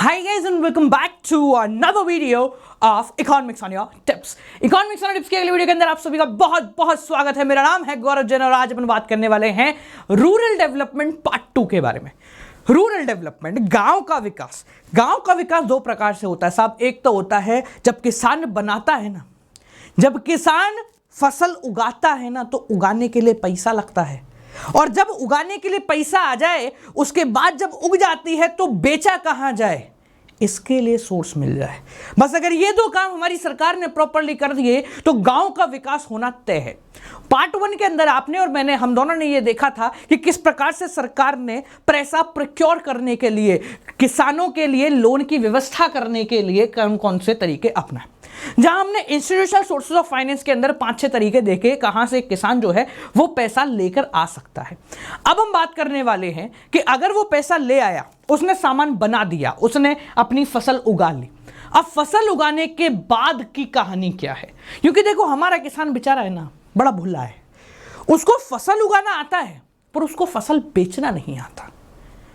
Hi guys and welcome back to another video of Economics on your Tips। Economics on your Tips के अगले video के अंदर आप सभी का बहुत बहुत स्वागत है। मेरा नाम है गौरव जैन और आज अपन बात करने वाले हैं रूरल डेवलपमेंट पार्ट 2 के बारे में। रूरल डेवलपमेंट, गांव का विकास। गांव का विकास दो प्रकार से होता है साहब। एक तो होता है जब किसान बनाता है ना, जब किसान फसल उगाता है ना, तो उगाने के लिए पैसा लगता है, और जब उगाने के लिए पैसा आ जाए उसके बाद जब उग जाती है तो बेचा कहां जाए, इसके लिए सोर्स मिल जाए। बस अगर ये दो काम हमारी सरकार ने प्रॉपर्ली कर दिए तो गांव का विकास होना तय है। पार्ट 1 के अंदर आपने और मैंने, हम दोनों ने ये देखा था कि किस प्रकार से सरकार ने पैसा प्रोक्योर करने के लिए, किसानों के लिए लोन की व्यवस्था करने के लिए कौन कौन से तरीके अपनाए। जहां हमने इंस्टीट्यूशनल सोर्सेज ऑफ फाइनेंस के अंदर 5-6 तरीके देखे कहां से किसान जो है वो पैसा लेकर आ सकता है। अब हम बात करने वाले हैं कि अगर वो पैसा ले आया, उसने सामान बना दिया, उसने अपनी फसल उगा ली, अब फसल उगाने के बाद की कहानी क्या है। क्योंकि देखो हमारा किसान बेचारा है ना, बड़ा भुल्ला है। उसको फसल उगाना आता है पर उसको फसल बेचना नहीं आता।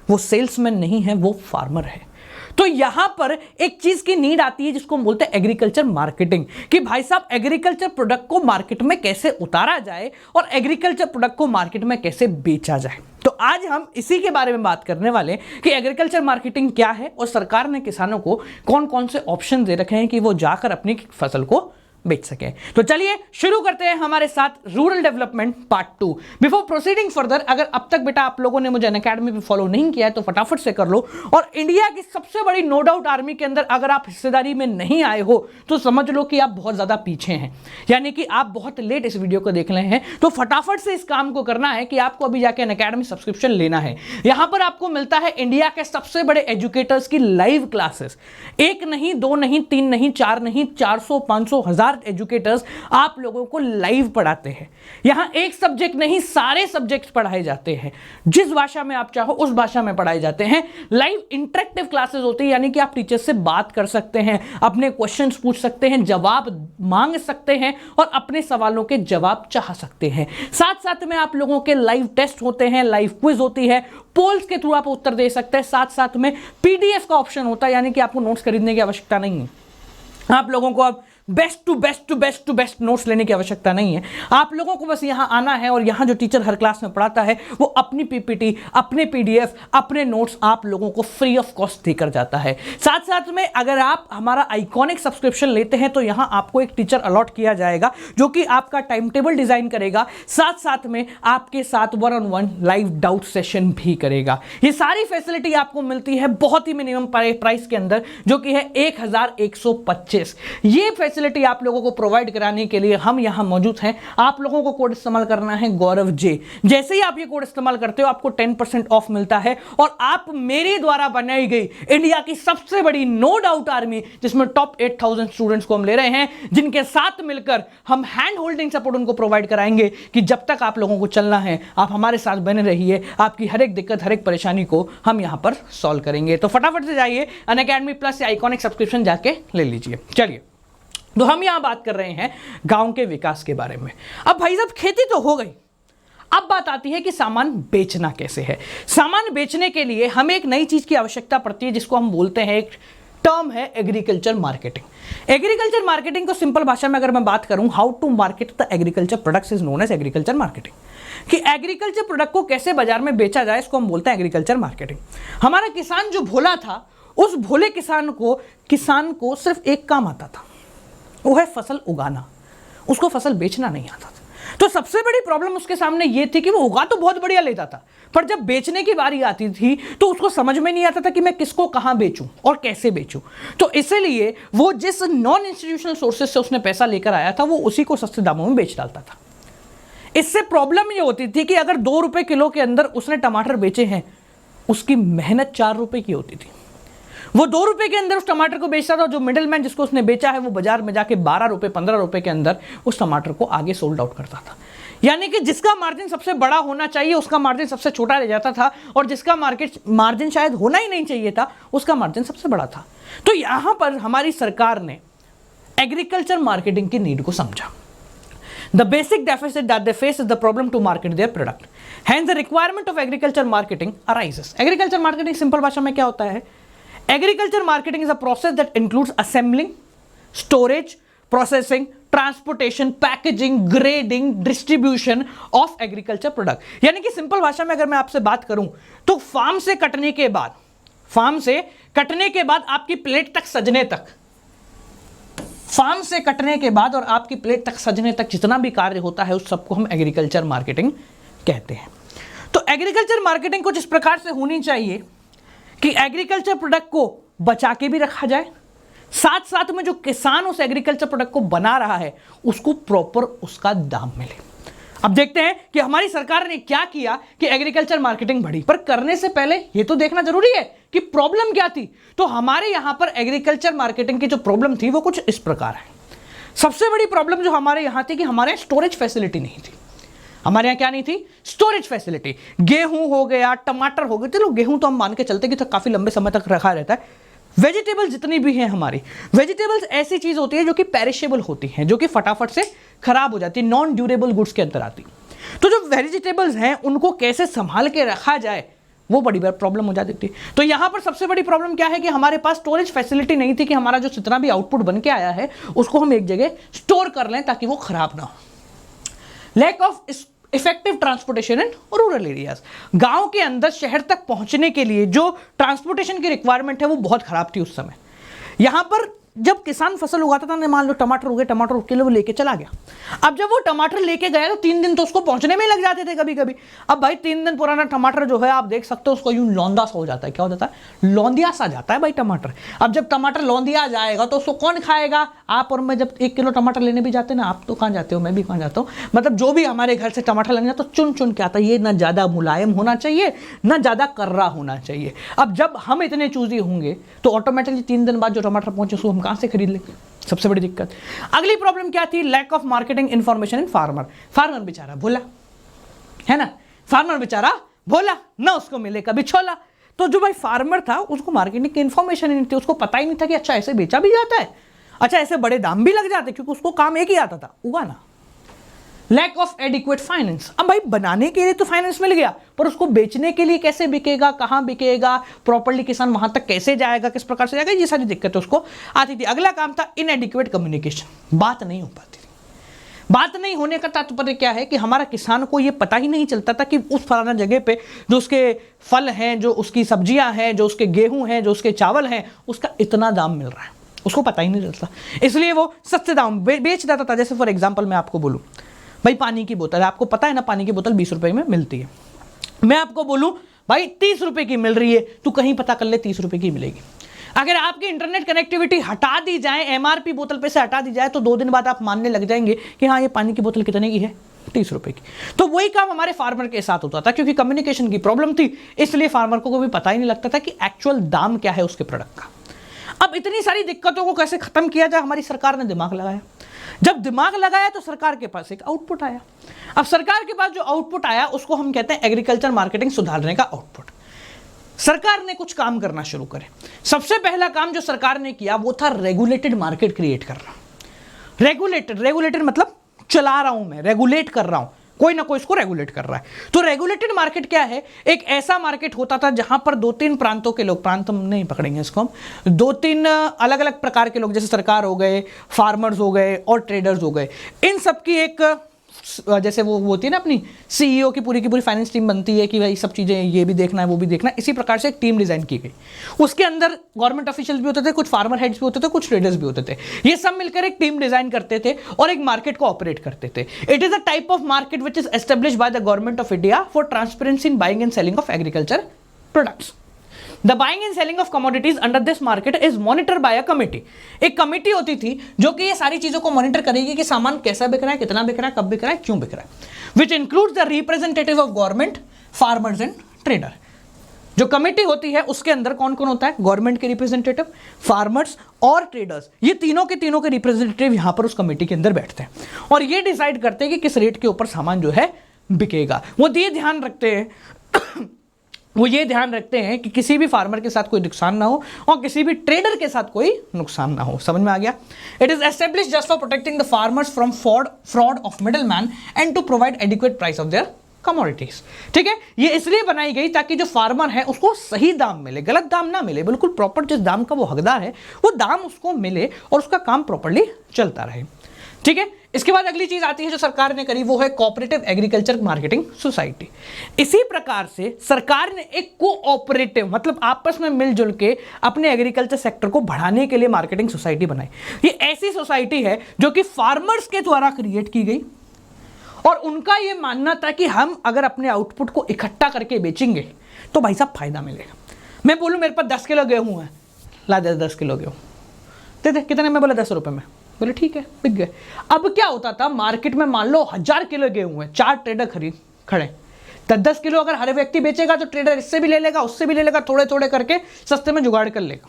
वो सेल्समैन नहीं है, वो फार्मर है। तो यहां पर एक चीज की नीड आती है जिसको हम बोलते हैं एग्रीकल्चर मार्केटिंग, कि भाई साहब एग्रीकल्चर प्रोडक्ट को मार्केट में कैसे उतारा जाए और एग्रीकल्चर प्रोडक्ट को मार्केट में कैसे बेचा जाए। तो आज हम इसी के बारे में बात करने वाले हैं कि एग्रीकल्चर मार्केटिंग क्या है और सरकार ने किसानों को कौन कौन से ऑप्शन दे रखे हैं कि वो जाकर अपनी फसल को बेच सके। तो चलिए शुरू करते हैं हमारे साथ rural development part 2। Before proceeding further, अगर अब तक बेटा आप लोगों ने मुझे अनअकैडमी पे फॉलो नहीं किया है तो फटाफट से कर लो। और इंडिया की सबसे बड़ी नो डाउट आर्मी के अंदर अगर आप हिस्सेदारी में नहीं आए हो तो समझ लो कि आप बहुत ज्यादा पीछे हैं, यानी कि आप बहुत लेट इस वीडियो को देख रहे हैं। तो फटाफट से इस काम को करना है कि आपको अभी जाके अनअकैडमी सब्सक्रिप्शन लेना है। यहां पर आपको मिलता है इंडिया के सबसे बड़े एजुकेटर्स की लाइव क्लासेस। एक नहीं, दो नहीं, तीन नहीं, चार नहीं, 400, 500, 1000 एजुकेटर्स आप लोगों को लाइव पढ़ाते हैं। यहां एक सब्जेक्ट नहीं, सारे सब्जेक्ट्स पढ़ाए जाते हैं। जिस भाषा में आप चाहो उस भाषा में पढ़ाए जाते हैं। लाइव इंटरेक्टिव क्लासेस होती है, यानी कि आप टीचर से बात कर सकते हैं, अपने क्वेश्चंस पूछ सकते हैं, जवाब मांग सकते हैं और अपने सवालों के जवाब चाह सकते हैं। साथ साथ में आप लोगों के लाइव टेस्ट होते हैं, लाइव क्विज होती है, पोल्स के थ्रू आप उत्तर दे सकते हैं। साथ साथ में पीडीएफ का ऑप्शन होता है, यानी कि आपको नोट्स खरीदने की आवश्यकता नहीं है। आप लोगों को अब बेस्ट टू बेस्ट नोट्स लेने की आवश्यकता नहीं है। आप लोगों को बस यहां आना है और यहां जो टीचर हर क्लास में पढ़ाता है वो अपनी पीपीटी, अपने पीडीएफ, अपने नोट्स आप लोगों को फ्री ऑफ कॉस्ट देकर जाता है। साथ साथ में अगर आप हमारा आइकॉनिक सब्सक्रिप्शन लेते हैं तो यहां आपको एक टीचर अलॉट किया जाएगा जो कि आपका टाइम टेबल डिजाइन करेगा, साथ साथ में आपके साथ 1-on-1 लाइव डाउट सेशन भी करेगा। ये सारी फैसिलिटी आपको मिलती है बहुत ही मिनिमम प्राइस के अंदर, जो कि है 1125। ये फैसिलिटी आप लोगों को प्रोवाइड कराने के लिए हम यहां मौजूद हैं। आप लोगों को कोड इस्तेमाल करना है गौरव जे। जैसे ही आप ये कोड इस्तेमाल करते हो आपको 10% ऑफ मिलता है और आप मेरे द्वारा बनाई गई इंडिया की सबसे बड़ी नो डाउट आर्मी, जिसमें टॉप 8000 स्टूडेंट्स को हम ले रहे हैं, जिनके साथ मिलकर हम हैंड होल्डिंग सपोर्ट उनको प्रोवाइड कराएंगे कि जब तक आप लोगों को चलना है आप हमारे साथ बने रहिए। आपकी हर एक दिक्कत, हर एक परेशानी को हम यहां पर सॉल्व करेंगे। तो फटाफट से जाइए अनअकैडमी प्लस या आइकॉनिक सब्सक्रिप्शन जाके ले लीजिए। चलिए, तो हम यहां बात कर रहे हैं गांव के विकास के बारे में। अब भाई साहब खेती तो हो गई, अब बात आती है कि सामान बेचना कैसे है। सामान बेचने के लिए हमें एक नई चीज की आवश्यकता पड़ती है जिसको हम बोलते हैं, एक टर्म है एग्रीकल्चर मार्केटिंग। एग्रीकल्चर मार्केटिंग को सिंपल भाषा में अगर मैं बात करूं, how to market the agriculture products is known as agriculture marketing. कि एग्रीकल्चर प्रोडक्ट को कैसे बाजार में बेचा जाए, इसको हम बोलते हैं एग्रीकल्चर मार्केटिंग। हमारा किसान जो भोला था, उस भोले किसान को सिर्फ एक काम आता था, वो है फसल उगाना। उसको फसल बेचना नहीं आता था। तो सबसे बड़ी प्रॉब्लम उसके सामने ये थी कि वो उगा तो बहुत बढ़िया लेता था, पर जब बेचने की बारी आती थी तो उसको समझ में नहीं आता था कि मैं किसको कहां बेचूं और कैसे बेचूं। तो इसलिए वो जिस नॉन इंस्टीट्यूशनल सोर्सेज से उसने पैसा लेकर आया था वो उसी को सस्ते दामों में बेच डालता था। इससे प्रॉब्लम ये होती थी कि अगर 2 रुपए किलो के अंदर उसने टमाटर बेचे हैं, उसकी मेहनत 4 रुपए की होती थी। वो 2 रुपए के अंदर उस टमाटर को बेचता था, जो मिडिलमैन जिसको उसने बेचा है वो बाजार में जाके 12 रुपए 15 रुपए के अंदर उस टमाटर को आगे सोल्ड आउट करता था। यानी कि जिसका मार्जिन सबसे बड़ा होना चाहिए उसका मार्जिन सबसे छोटा रह जाता था, और जिसका मार्जिन शायद होना ही नहीं चाहिए था उसका मार्जिन सबसे बड़ा था। तो यहां पर हमारी सरकार ने एग्रीकल्चर मार्केटिंग की नीड को समझा। The basic deficit that they face is the problem to market their product. Hence, the requirement of agriculture marketing arises. Agriculture marketing simple भाषा में क्या होता है? Agriculture marketing is a process that includes assembling, storage, processing, transportation, packaging, grading, distribution of agriculture product. यानी कि simple भाषा में अगर मैं आपसे बात करूं तो फार्म से कटने के बाद आपकी प्लेट तक सजने तक, फार्म से कटने के बाद और आपकी प्लेट तक सजने तक जितना भी कार्य होता है उस सबको हम एग्रीकल्चर मार्केटिंग कहते हैं। तो एग्रीकल्चर मार्केटिंग कुछ इस प्रकार से होनी चाहिए कि एग्रीकल्चर प्रोडक्ट को बचा के भी रखा जाए, साथ साथ में जो किसान उस एग्रीकल्चर प्रोडक्ट को बना रहा है उसको प्रॉपर उसका दाम मिले। अब देखते हैं कि हमारी सरकार ने क्या किया कि एग्रीकल्चर मार्केटिंग बढ़ी, पर करने से पहले यह तो देखना जरूरी है कि प्रॉब्लम क्या थी। तो हमारे यहां पर एग्रीकल्चर मार्केटिंग की जो प्रॉब्लम थी वो कुछ इस प्रकार है। सबसे बड़ी प्रॉब्लम जो हमारे यहां थी कि हमारे स्टोरेज फैसिलिटी नहीं थी। हमारे यहाँ क्या नहीं थी? Storage facility. गेहूं हो गया, टमाटर हो गए, चलो गेहूं तो हम मान के चलते कि तो काफी लंबे समय तक रखा रहता है। वेजिटेबल्स जितनी भी हैं हमारी, वेजिटेबल्स ऐसी चीज होती है जो कि पेरिशेबल होती हैं, जो कि फटाफट से खराब हो जाती है, नॉन ड्यूरेबल गुड्स के अंदर आती। तो जो वेजिटेबल्स हैं उनको कैसे संभाल के रखा जाए वो बड़ी बड़ी प्रॉब्लम हो जाती थी। तो यहां पर सबसे बड़ी प्रॉब्लम क्या है कि हमारे पास स्टोरेज फैसिलिटी नहीं थी कि हमारा जो जितना भी आउटपुट बन के आया है उसको हम एक जगह स्टोर कर लें ताकि वो खराब ना हो। Lack of effective transportation in rural areas, गांव के अंदर शहर तक पहुंचने के लिए जो ट्रांसपोर्टेशन की रिक्वायरमेंट है वो बहुत खराब थी उस समय। यहां पर जब किसान फसल उगाता था, मान लो टमाटर हो गए, टमाटर के लिए वो लेके चला गया। अब जब वो टमाटर लेके गया तो 3 दिन तो उसको पहुंचने में ही लग जाते थे कभी कभी। अब भाई 3 दिन पुराना टमाटर जो है आप देख सकते हो उसको यूं लौंदा सा हो जाता है। क्या हो जाता है? लौंदिया सा जाता है भाई टमाटर। अब जब टमाटर लौंदिया जाएगा तो उसको कौन खाएगा? आप और मैं जब 1 किलो टमाटर लेने भी जाते हैं ना, आप तो कहाँ जाते हो, मैं भी कहाँ जाता हूँ, मतलब जो भी हमारे घर से टमाटर लेने जाता तो चुन चुन के आता है। ये ना ज़्यादा मुलायम होना चाहिए ना ज़्यादा कर्रा होना चाहिए। अब जब हम इतने चूजी होंगे तो ऑटोमेटिकली 3 दिन बाद जो टमाटर पहुंचे उसको हम कहाँ से खरीद लेंगे? सबसे बड़ी दिक्कत। अगली प्रॉब्लम क्या थी? Lack of marketing information in farmer. Farmer बेचारा भोला है ना, फार्मर बेचारा भोला, ना उसको मिले कभी छोला। तो जो भाई फार्मर था उसको मार्केटिंग की इंफॉर्मेशन नहीं थी, उसको पता ही नहीं था कि अच्छा ऐसे बेचा भी जाता है, अच्छा ऐसे बड़े दाम भी लग जाते, क्योंकि उसको काम एक ही आता था, उगाना। Lack of adequate finance. अब भाई बनाने के लिए तो फाइनेंस मिल गया, पर उसको बेचने के लिए कैसे बिकेगा, कहां बिकेगा, प्रॉपर्ली किसान वहां तक कैसे जाएगा, किस प्रकार से जाएगा, ये सारी दिक्कतें उसको आती थी। अगला काम था इनएडिक्वेट कम्युनिकेशन। बात नहीं हो पाती थी। बात नहीं होने का तात्पर्य क्या है कि हमारा किसान को यह पता ही नहीं चलता था कि उस फलाना जगह पे जो उसके फल हैं, जो उसकी सब्जियां हैं, जो उसके गेहूं हैं, जो उसके चावल हैं, उसका इतना दाम मिल रहा है, उसको पता ही नहीं चलता। इसलिए वो सस्ते दाम बेच देता था। जैसे फॉर एग्जाम्पल मैं आपको बोलूँ भाई पानी की बोतल, आपको पता है ना पानी की बोतल 20 रुपए में मिलती है। मैं आपको बोलूं भाई 30 रुपए की मिल रही है, तू कहीं पता कर ले 30 रुपए की मिलेगी। अगर आपकी इंटरनेट कनेक्टिविटी हटा दी जाए, एमआरपी बोतल पे से हटा दी जाए, तो 2 दिन बाद आप मानने लग जाएंगे कि हाँ ये पानी की बोतल कितने की है, 30 रुपए की। तो वही काम हमारे फार्मर के साथ होता था, क्योंकि कम्युनिकेशन की प्रॉब्लम थी, इसलिए फार्मर को भी पता ही नहीं लगता था कि एक्चुअल दाम क्या है उसके प्रोडक्ट का। अब इतनी सारी दिक्कतों को कैसे खत्म किया जाए, हमारी सरकार ने दिमाग लगाया। जब दिमाग लगाया तो सरकार के पास एक आउटपुट आया। अब सरकार के पास जो आउटपुट आया उसको हम कहते हैं एग्रीकल्चर मार्केटिंग सुधारने का आउटपुट। सरकार ने कुछ काम करना शुरू करे। सबसे पहला काम जो सरकार ने किया वो था रेगुलेटेड मार्केट क्रिएट करना। रेगुलेटेड मतलब चला रहा हूं मैं, रेगुलेट कर रहा हूं, कोई ना कोई इसको रेगुलेट कर रहा है। तो रेगुलेटेड मार्केट क्या है? एक ऐसा मार्केट होता था जहां पर 2-3 प्रांतों के लोग, प्रांत हम नहीं पकड़ेंगे इसको हम, 2-3 अलग अलग प्रकार के लोग, जैसे सरकार हो गए, फार्मर्स हो गए और ट्रेडर्स हो गए, इन सब की एक जैसे वो होती है ना अपनी सीईओ की पूरी फाइनेंस टीम बनती है कि भाई सब चीज़ें ये भी देखना है वो भी देखना है, इसी प्रकार से एक टीम डिजाइन की गई। उसके अंदर गवर्नमेंट ऑफिशियल्स भी होते थे, कुछ फार्मर हेड्स भी होते थे, कुछ ट्रेडर्स भी होते थे। ये सब मिलकर एक टीम डिजाइन करते थे और एक मार्केट को ऑपरेट करते थे। It is a type of market which is established by the government of India for transparency in buying and selling of agriculture products. The buying and selling of commodities under this market is monitored by a committee. एक committee होती थी जो कि ये सारी चीजों को monitor करेगी कि सामान कैसा बिक रहा है, कितना बिक रहा है, कब बिक रहा है, क्यों बिक रहा है। Which includes the representative of government, farmers and trader. जो कमेटी होती है उसके अंदर कौन कौन होता है? गवर्नमेंट के रिप्रेजेंटेटिव, फार्मर्स और ट्रेडर्स। ये तीनों के रिप्रेजेंटेटिव यहां पर उस कमेटी के अंदर बैठते हैं और ये डिसाइड करते हैं कि किस रेट के ऊपर सामान जो है बिकेगा। वो ये ध्यान रखते हैं कि किसी भी फार्मर के साथ कोई नुकसान ना हो और किसी भी ट्रेडर के साथ कोई नुकसान ना हो। समझ में आ गया? It is established just for protecting the farmers from fraud of middle man and to provide adequate price of their commodities. ठीक है, ये इसलिए बनाई गई ताकि जो फार्मर है उसको सही दाम मिले, गलत दाम ना मिले, बिल्कुल प्रॉपर जिस दाम का वो हकदार है वो दाम उसको मिले और उसका काम प्रॉपरली चलता रहे। ठीक है, इसके बाद अगली चीज आती है जो सरकार ने करी, वो है कोऑपरेटिव एग्रीकल्चर मार्केटिंग सोसाइटी। इसी प्रकार से सरकार ने एक कोऑपरेटिव मतलब आपस में मिलजुल के अपने एग्रीकल्चर सेक्टर को बढ़ाने के लिए मार्केटिंग सोसाइटी बनाई। ये ऐसी सोसाइटी है जो कि फार्मर्स के द्वारा क्रिएट की गई और उनका ये मानना था कि हम अगर अपने आउटपुट को इकट्ठा करके बेचेंगे तो भाई साहब फायदा मिलेगा। मैं बोलूं मेरे पास 10 किलो गेहूं है, ला दे 10 किलो गेहूं दे दे, कितने में? बोला 10 रुपए में। बोले ठीक है, बिक गए। अब क्या होता था, मार्केट में मान लो 1000 किलो गेहूं है, 4 ट्रेडर खरीद खड़े, 10-10 किलो अगर हर व्यक्ति बेचेगा तो ट्रेडर इससे भी ले लेगा, उससे भी ले लेगा, थोड़े थोड़े करके सस्ते में जुगाड़ कर लेगा।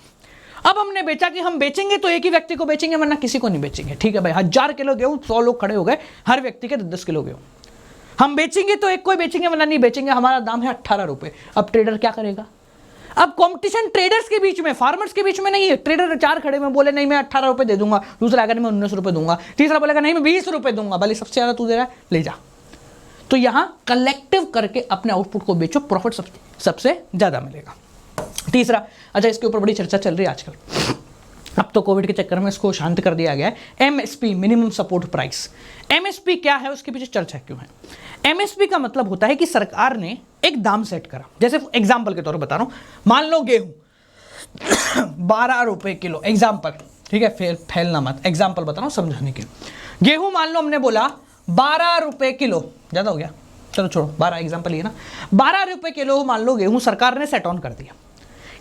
अब हमने बेचा कि हम बेचेंगे तो एक ही व्यक्ति को बेचेंगे वरना किसी को नहीं बेचेंगे। ठीक है भाई, 1000 किलो गेहूं, 100 लोग खड़े हो गए, हर व्यक्ति के 10 किलो गेहूं हम बेचेंगे तो एक कोई बेचेंगे वरना नहीं बेचेंगे। हमारा दाम है 18 रुपए। अब ट्रेडर क्या करेगा? अब कंपटीशन ट्रेडर्स के बीच में, फार्मर्स के बीच में नहीं है। ट्रेडर 4 खड़े में बोले नहीं मैं 18 रुपए दे दूंगा, दूसरा आकर मैं 19 रुपए दूंगा, तीसरा बोलेगा नहीं मैं 20 रुपए दूंगा, भले सबसे ज्यादा तू दे रहा है ले जा। तो यहां कलेक्टिव करके अपने आउटपुट को बेचो, प्रॉफिट सबसे ज्यादा मिलेगा। तीसरा, अच्छा इसके ऊपर बड़ी चर्चा चल रही है आजकल, अब तो कोविड के चक्कर में इसको शांत कर दिया गया है, MSP, minimum support price. MSP क्या है, उसके पीछे चर्चा क्यों है? एमएसपी का मतलब होता है कि सरकार ने एक दाम सेट करा। जैसे एग्जांपल के तौर पर बता रहा हूं, मान लो गेहूं 12 रुपए किलो, एग्जांपल, ठीक है, फिर फैलना मत, एग्जांपल बता रहा हूं समझाने के लिए। गेहूं मान लो हमने बोला 12 रुपए किलो, ज्यादा हो गया, चलो छोड़ो, 12 एग्जांपल ये ना, 12 रुपए किलो मान लो गेहूं सरकार ने सेट ऑन कर दिया।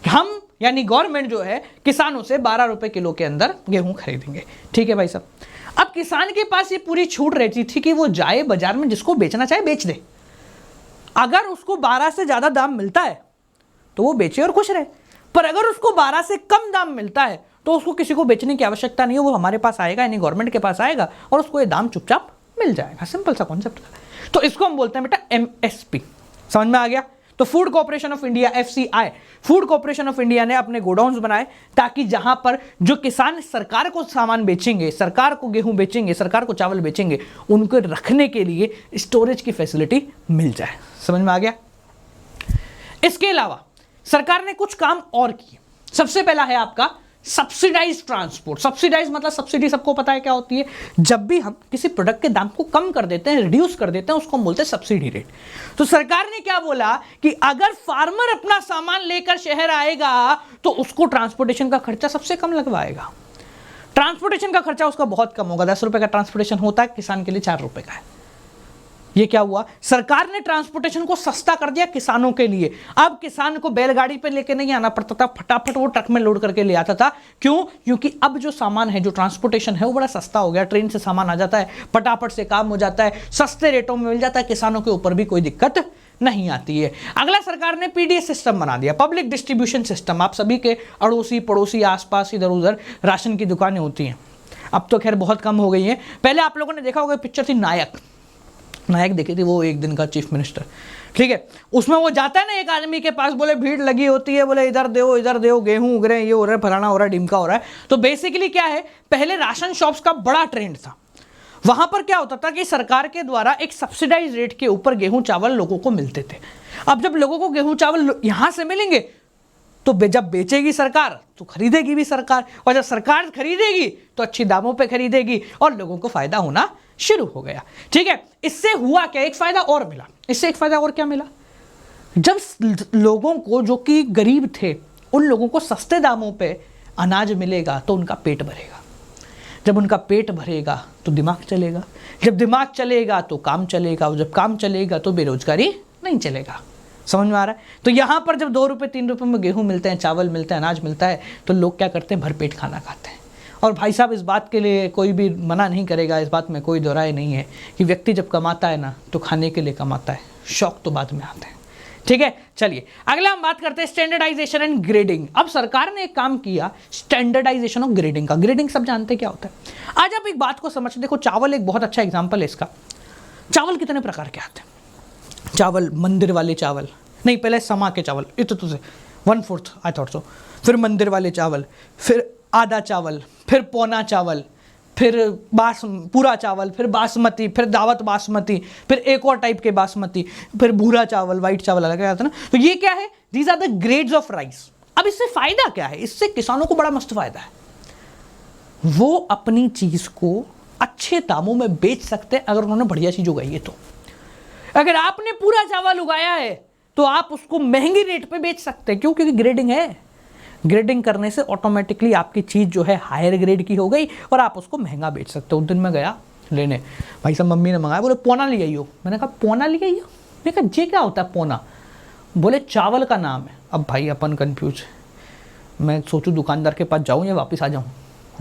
हम यानी गवर्नमेंट जो है किसानों से 12 रुपए किलो के अंदर गेहूं खरीदेंगे। ठीक है भाई साहब, अब किसान के पास ये पूरी छूट रहती थी कि वो जाए बाजार में, जिसको बेचना चाहे बेच दे। अगर उसको 12 से ज्यादा दाम मिलता है तो वो बेचे और खुश रहे, पर अगर उसको 12 से कम दाम मिलता है तो उसको किसी को बेचने की आवश्यकता नहीं है, वो हमारे पास आएगा यानी गवर्नमेंट के पास आएगा और उसको ये दाम चुपचाप मिल जाएगा। सिंपल सा कॉन्सेप्ट। तो इसको हम बोलते हैं बेटा एमएसपी। समझ में आ गया? तो food corporation of India, FCI, food corporation of India ने अपने गोडाउन्स बनाए ताकि जहां पर जो किसान सरकार को सामान बेचेंगे, सरकार को गेहूं बेचेंगे, सरकार को चावल बेचेंगे, उनको रखने के लिए स्टोरेज की फैसिलिटी मिल जाए। समझ में आ गया? इसके अलावा सरकार ने कुछ काम और किए। सबसे पहला है आपका सब्सिडाइज ट्रांसपोर्ट। सब्सिडाइज मतलब सब्सिडी सबको पता है क्या होती है, जब भी हम किसी प्रोडक्ट के दाम को कम कर देते हैं, रिड्यूस कर देते हैं, उसको हम बोलते हैं सब्सिडी रेट। तो सरकार ने क्या बोला कि अगर फार्मर अपना सामान लेकर शहर आएगा तो उसको ट्रांसपोर्टेशन का खर्चा सबसे कम लगवाएगा। ट्रांसपोर्टेशन का खर्चा उसका बहुत कम होगा, 10 रुपए का ट्रांसपोर्टेशन होता है, किसान के लिए 4 रुपए का है। ये क्या हुआ, सरकार ने ट्रांसपोर्टेशन को सस्ता कर दिया किसानों के लिए। अब किसान को बैलगाड़ी पे लेके नहीं आना पड़ता था, फटाफट वो ट्रक में लोड करके ले आता था। क्यों? क्योंकि अब जो सामान है, जो ट्रांसपोर्टेशन है, वो बड़ा सस्ता हो गया। ट्रेन से सामान आ जाता है, फटाफट से काम हो जाता है, सस्ते रेटों में मिल जाता है, किसानों के ऊपर भी कोई दिक्कत नहीं आती है। अगला, सरकार ने पीडीएस सिस्टम बना दिया, पब्लिक डिस्ट्रीब्यूशन सिस्टम। आप सभी के अड़ोसी पड़ोसी आसपास इधर उधर राशन की दुकानें होती हैं, अब तो खैर बहुत कम हो गई हैं। पहले आप लोगों ने देखा होगा पिक्चर थी नायक देखी थी, वो एक दिन का चीफ मिनिस्टर, ठीक है, उसमें वो जाता है ना एक आदमी के पास, बोले भीड़ लगी होती है, बोले इधर दो गेहूं उग रहे हैं, ये हो रहा है, फलाना हो रहा है, ढिमका हो रहा है। तो बेसिकली क्या है, पहले राशन शॉप्स का बड़ा ट्रेंड था। वहां पर क्या होता था कि सरकार के द्वारा एक सब्सिडाइज रेट के ऊपर गेहूं चावल लोगों को मिलते थे। अब जब लोगों को गेहूं चावल यहां से मिलेंगे तो जब बेचेगी सरकार तो खरीदेगी भी सरकार, और जब सरकार खरीदेगी तो अच्छी दामों पे खरीदेगी और लोगों को फायदा होना शुरू हो गया। ठीक है, इससे हुआ क्या, एक फायदा और मिला। इससे एक फायदा और क्या मिला, जब लोगों को जो कि गरीब थे उन लोगों को सस्ते दामों पे अनाज मिलेगा तो उनका पेट भरेगा। जब उनका पेट भरेगा तो दिमाग चलेगा, जब दिमाग चलेगा तो काम चलेगा, और जब काम चलेगा तो बेरोजगारी नहीं चलेगा। समझ में आ रहा है? तो यहां पर जब 2 रुपए 3 रुपए में गेहूं मिलते हैं, चावल मिलता है, अनाज मिलता है, तो लोग क्या करते हैं, भरपेट खाना खाते हैं। और भाई साहब, इस बात के लिए कोई भी मना नहीं करेगा, इस बात में कोई दो राय नहीं है कि व्यक्ति जब कमाता है ना तो खाने के लिए कमाता है, शौक तो बाद में आते हैं। ठीक है, चलिए अगला हम बात करते हैं स्टैंडर्डाइजेशन एंड ग्रेडिंग। अब सरकार ने एक काम किया स्टैंडर्डाइजेशन और ग्रेडिंग का। ग्रेडिंग सब जानते हैं क्या होता है। आज आप एक बात को समझ, देखो चावल एक बहुत अच्छा एग्जाम्पल है इसका। चावल कितने प्रकार के आते हैं? चावल, मंदिर वाले चावल नहीं, पहले समा के चावल, इतने से 1/4 आई थॉट सो, फिर मंदिर वाले चावल, फिर आधा चावल, फिर पौना चावल, फिर पूरा चावल, फिर बासमती, फिर दावत बासमती, फिर एक और टाइप के बासमती, फिर भूरा चावल, वाइट चावल अलग आता है ना। तो ये क्या है, these are the grades of rice. अब इससे फायदा क्या है, इससे किसानों को बड़ा मस्त फायदा है, वो अपनी चीज को अच्छे दामों में बेच सकते हैं अगर उन्होंने बढ़िया चीज उगाई है। तो अगर आपने पूरा चावल उगाया है तो आप उसको महंगी रेट पे बेच सकते हैं। क्यों? क्योंकि ग्रेडिंग है। ग्रेडिंग करने से ऑटोमेटिकली आपकी चीज़ जो है हायर ग्रेड की हो गई और आप उसको महंगा बेच सकते हो। उस दिन मैं गया लेने, भाई साहब मम्मी ने मंगाया, बोले पौना ले आइयो। मैंने कहा पौना ले आइयो? मैंने कहा ये क्या होता है पौना? बोले चावल का नाम है। अब भाई अपन कन्फ्यूज, मैं सोचूं दुकानदार के पास जाऊँ या वापस आ जाऊँ।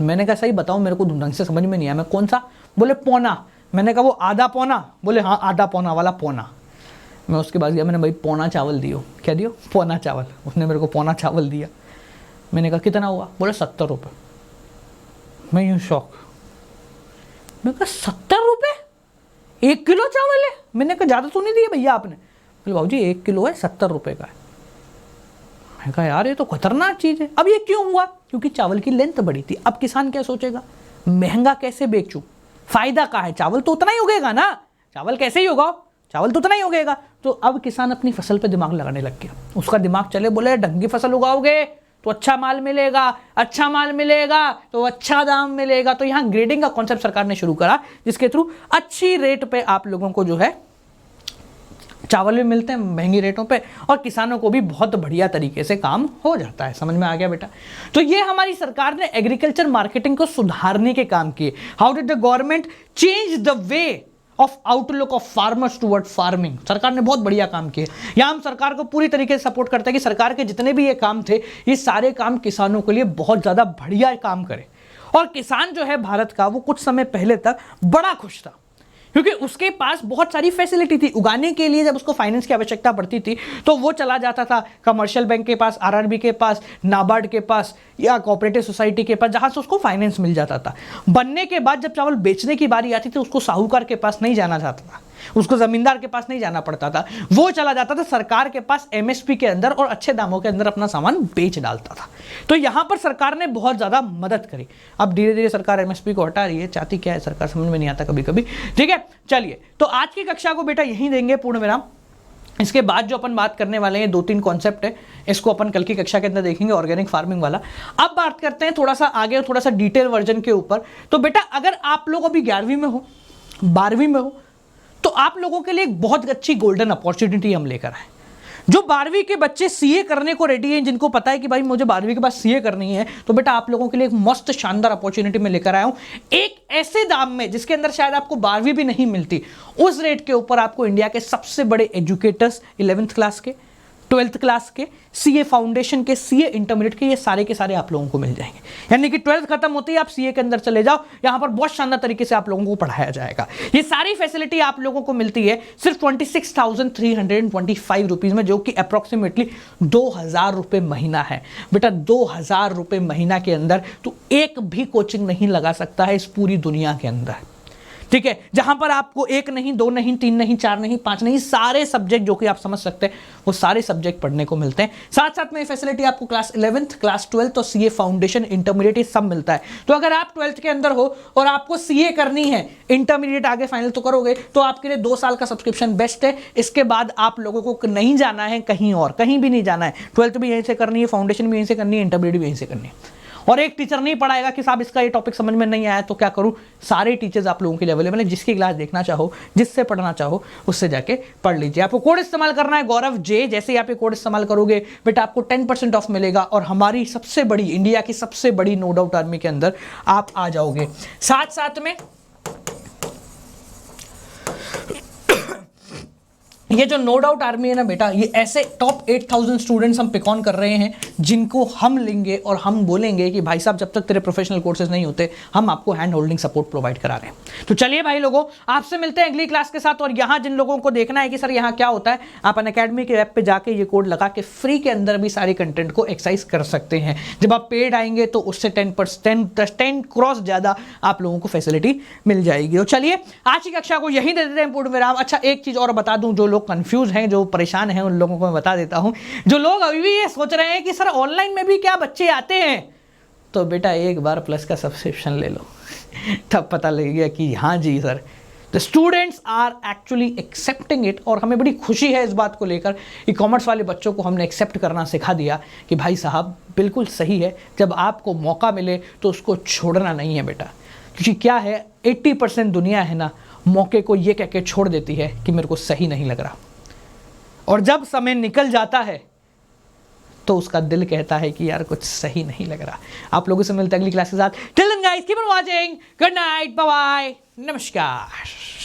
मैंने कहा सही बताऊँ, मेरे को ढंग से समझ में नहीं आया, मैं कौन सा? बोले पौना। मैंने कहा वो आधा पौना? बोले हाँ आधा पौना वाला पौना। मैं उसके बाद गया, मैंने भाई पौना चावल दियो। क्या दियो? पौना चावल। उसने मेरे को पौना चावल दिया। मैंने कहा कितना हुआ? बोले 70 रुपये। मैं यूँ शौक, मैं कहा 70 रुपये 1 किलो चावल है? मैंने कहा ज़्यादा तो नहीं दिया भैया आपने? बोले बाबूजी 1 किलो है, 70 रुपये का है। मैं कहा यार ये तो खतरनाक चीज़ है। अब ये क्यों हुआ? क्योंकि चावल की लेंथ बड़ी थी। अब किसान क्या सोचेगा, महंगा कैसे बेचूं, फायदा कहाँ है? चावल तो उतना ही उगेगा ना, चावल कैसे ही उगाओ, चावल तो उतना ही उगेगा। तो अब किसान अपनी फसल पे दिमाग लगाने लग गया। उसका दिमाग चले, बोले ढंग की फसल उगाओगे तो अच्छा माल मिलेगा, अच्छा माल मिलेगा तो अच्छा दाम मिलेगा। तो यहाँ ग्रेडिंग का कॉन्सेप्ट सरकार ने शुरू करा, जिसके थ्रू अच्छी रेट पे आप लोगों को जो है चावल भी मिलते हैं महंगी रेटों पे, और किसानों को भी बहुत बढ़िया तरीके से काम हो जाता है। समझ में आ गया बेटा? तो ये हमारी सरकार ने एग्रीकल्चर मार्केटिंग को सुधारने के काम किए। How did the government change the way of outlook of farmers toward farming? सरकार ने बहुत बढ़िया काम किए। यहाँ हम सरकार को पूरी तरीके से सपोर्ट करते हैं कि सरकार के जितने भी ये काम थे, ये सारे काम किसानों के लिए बहुत ज़्यादा बढ़िया काम करे। और किसान जो है भारत का, वो कुछ समय पहले तक बड़ा खुश था, क्योंकि उसके पास बहुत सारी फैसिलिटी थी उगाने के लिए। जब उसको फाइनेंस की आवश्यकता पड़ती थी तो वो चला जाता था कमर्शियल बैंक के पास, आरआरबी के पास, नाबार्ड के पास या कोऑपरेटिव सोसाइटी के पास, जहां से उसको फाइनेंस मिल जाता था। बनने के बाद जब चावल बेचने की बारी आती थी, उसको साहूकार के पास नहीं जाना चाहता था, उसको जमींदार के पास नहीं जाना पड़ता था, वो चला जाता था सरकार के पास एमएसपी के अंदर और अच्छे दामों के अंदर अपना सामान बेच डालता था। तो यहां पर सरकार ने बहुत ज्यादा मदद करी। अब धीरे धीरे सरकार एमएसपी को हटा रही है, चाहती क्या है सरकार समझ में नहीं आता कभी कभी। ठीक है, चलिए तो आज की कक्षा को बेटा यहीं देंगे पूर्ण विराम। इसके बाद जो अपन बात करने वाले हैं 2-3 कॉन्सेप्ट है, इसको अपन कल की कक्षा के अंदर देखेंगे, ऑर्गेनिक फार्मिंग वाला। अब बात करते हैं थोड़ा सा आगे, थोड़ा सा डिटेल वर्जन के ऊपर। तो बेटा अगर आप लोग अभी 11वीं में हो, 12वीं में हो, तो आप लोगों के लिए एक बहुत अच्छी गोल्डन अपॉर्चुनिटी हम लेकर आए। जो 12वीं के बच्चे सीए करने को रेडी हैं, जिनको पता है कि भाई मुझे 12वीं के बाद सीए करनी है, तो बेटा आप लोगों के लिए एक मस्त शानदार अपॉर्चुनिटी में लेकर आया हूं, एक ऐसे दाम में जिसके अंदर शायद आपको 12वीं भी नहीं मिलती। उस रेट के ऊपर आपको इंडिया के सबसे बड़े एजुकेटर्स 11th क्लास के, 12th क्लास के, सीए फाउंडेशन के, सीए इंटरमीडिएट के, ये सारे के सारे आप लोगों को मिल जाएंगे। यानी कि 12th खत्म होती है आप सीए के अंदर चले जाओ, यहां पर बहुत शानदार तरीके से आप लोगों को पढ़ाया जाएगा। ये सारी फैसिलिटी आप लोगों को मिलती है सिर्फ 26,325 रुपीज में, जो कि अप्रोक्सीमेटली 2,000 रुपए महीना है। बेटा 2,000 रुपए महीना के अंदर तो एक भी कोचिंग नहीं लगा सकता है इस पूरी दुनिया के अंदर। ठीक है, जहां पर आपको 1 नहीं, 2 नहीं, 3 नहीं, 4 नहीं, 5 नहीं, सारे सब्जेक्ट जो कि आप समझ सकते हैं वो सारे सब्जेक्ट पढ़ने को मिलते हैं। साथ साथ में फैसिलिटी आपको क्लास 11th, क्लास 12th और सीए फाउंडेशन, इंटरमीडिएट, ये सब मिलता है। तो अगर आप 12th के अंदर हो और आपको सीए करनी है, इंटरमीडिएट आगे फाइनल तो करोगे, तो आपके लिए 2 साल का सब्सक्रिप्शन बेस्ट है। इसके बाद आप लोगों को नहीं जाना है कहीं और, कहीं भी नहीं जाना है। 12th भी यहीं से करनी है, फाउंडेशन भी यहीं से करनी है, इंटरमीडिएट भी यहीं से करनी है। और एक टीचर नहीं पढ़ाएगा कि साहब इसका ये टॉपिक समझ में नहीं आया तो क्या करूं। सारे टीचर्स आप लोगों के लिए अवेलेबल है, जिसकी क्लास देखना चाहो, जिससे पढ़ना चाहो, उससे जाके पढ़ लीजिए। आपको कोड इस्तेमाल करना है गौरव जे। जैसे ही आप ये कोड इस्तेमाल करोगे बेटा आपको 10% ऑफ मिलेगा और हमारी सबसे बड़ी, इंडिया की सबसे बड़ी नो डाउट आर्मी के अंदर आप आ जाओगे। साथ साथ में ये जो नो डाउट आर्मी है ना बेटा, ये ऐसे टॉप 8,000 स्टूडेंट्स हम पिक ऑन कर रहे हैं, जिनको हम लेंगे और हम बोलेंगे कि भाई साहब जब तक तेरे प्रोफेशनल कोर्सेज नहीं होते हम आपको हैंड होल्डिंग सपोर्ट प्रोवाइड करा रहे हैं। तो चलिए भाई लोगों, आपसे मिलते हैं अगली क्लास के साथ। और यहाँ जिन लोगों को देखना है कि सर यहाँ क्या होता है, आप अनअकैडमी के ऐप पे जाके ये कोड लगा के फ्री के अंदर भी सारे कंटेंट को एक्सरसाइज कर सकते हैं। जब आप पेड आएंगे तो उससे 10 क्रॉस ज़्यादा आप लोगों को फैसिलिटी मिल जाएगी। तो चलिए आज की कक्षा को यहीं दे देते हैं पूर्ण विराम। अच्छा एक चीज़ और बता दूँ, जो लोग कंफ्यूज हैं, जो परेशान हैं, उन लोगों को मैं बता देता हूं। जो लोग अभी भी ये सोच रहे हैं कि सर ऑनलाइन में भी क्या बच्चे आते हैं, तो बेटा एक बार प्लस का सब्सक्रिप्शन ले लो तब पता लगेगा कि हाँ जी sir, the students are actually accepting it. और हमें बड़ी खुशी है इस बात को लेकर कि कॉमर्स वाले बच्चों को हमने एक्सेप्ट करना सिखा दिया कि भाई साहब बिल्कुल सही है, जब आपको मौका मिले तो उसको छोड़ना नहीं है बेटा। क्योंकि क्या है, 80% दुनिया है ना, मौके को ये कह के छोड़ देती है कि मेरे को सही नहीं लग रहा, और जब समय निकल जाता है तो उसका दिल कहता है कि यार कुछ सही नहीं लग रहा। आप लोगों से मिलते हैं अगली क्लास के साथ। Till then guys, keep on watching, good night, bye bye, नमस्कार।